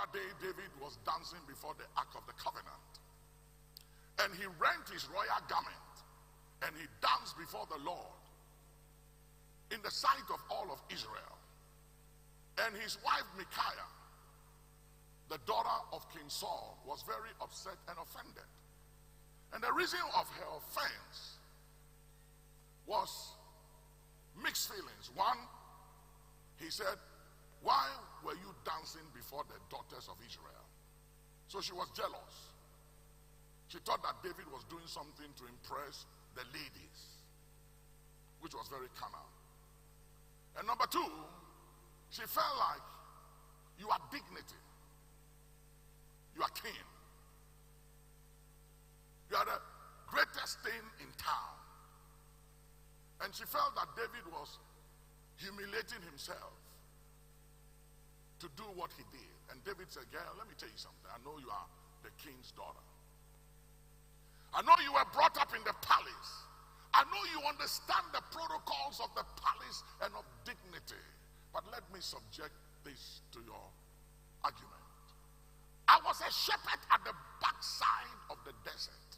other day, David was dancing before the Ark of the Covenant. And he rent his royal garment. And he danced before the Lord in the sight of all of Israel. And his wife Micaiah, the daughter of King Saul, was very upset and offended. And the reason of her offense was mixed feelings. One, he said, why were you dancing before the daughters of Israel? So she was jealous. She thought that David was doing something to impress the ladies, which was very carnal. And number two, she felt like you are dignity. You are king. You are the greatest thing in town. And she felt that David was humiliating himself to do what he did. And David said, girl, let me tell you something. I know you are the king's daughter. I know you were brought up in the palace. I know you understand the protocols of the palace and of dignity. But let me subject this to your argument. I was a shepherd at the backside of the desert.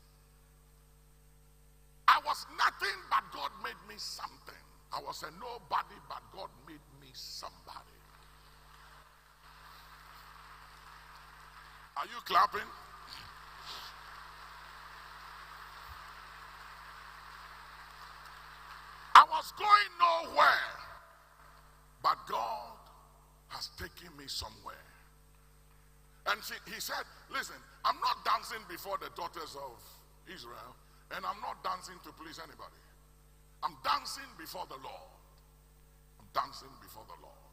I was nothing, but God made me something. I was a nobody, but God made me somebody. Are you clapping? I was going nowhere, but God has taken me somewhere. And he said, listen, I'm not dancing before the daughters of Israel, and I'm not dancing to please anybody. I'm dancing before the Lord. I'm dancing before the Lord.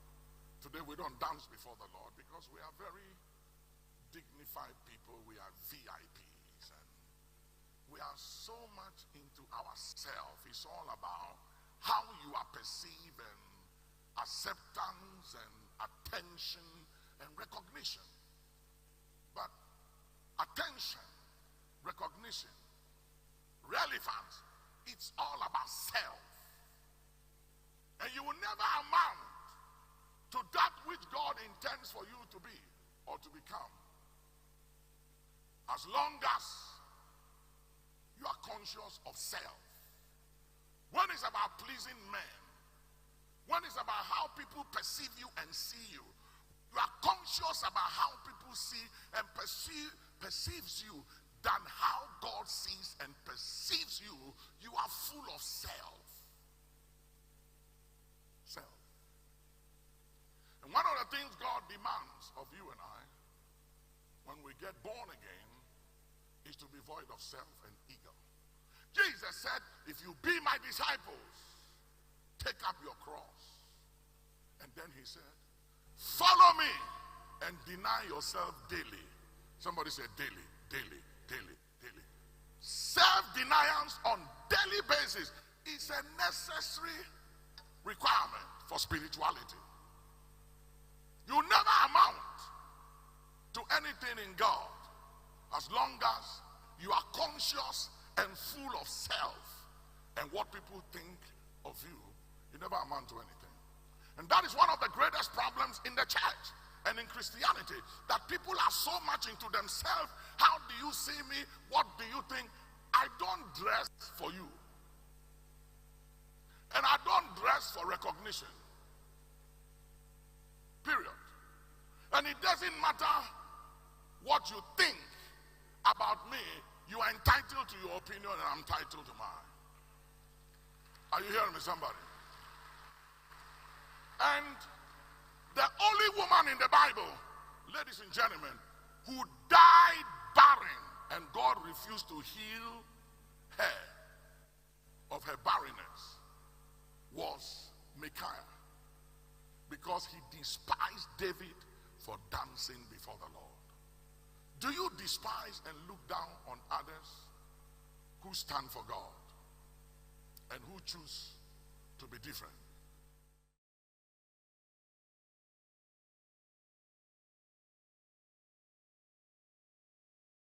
Today we don't dance before the Lord because we are very dignified people. We are VIPs, and we are so much into ourselves. It's all about how you are perceived, and acceptance and attention and recognition. But attention, recognition, relevance, it's all about self. And you will never amount to that which God intends for you to be or to become as long as you are conscious of self. When it's about pleasing men, when it's about how people perceive you and see you, you are conscious about how people see and perceives you than how God sees and perceives you. You are full of self. Self. And one of the things God demands of you and I when we get born again is to be void of self and ego. Jesus said, if you be my disciples, take up your cross. And then he said, follow me and deny yourself daily. Somebody said daily, daily, daily, daily. Self-deniance on daily basis is a necessary requirement for spirituality. You never amount to anything in God as long as you are conscious and full of self and what people think of you. You never amount to anything. And that is one of the greatest problems in the church and in Christianity, that people are so much into themselves. How do you see me? What do you think? I don't dress for you. And I don't dress for recognition. Period. And it doesn't matter what you think about me. You are entitled to your opinion and I'm entitled to mine. Are you hearing me, somebody? And the only woman in the Bible, ladies and gentlemen, who died barren and God refused to heal her of her barrenness was Micaiah, because he despised David for dancing before the Lord. Do you despise and look down on others who stand for God and who choose to be different?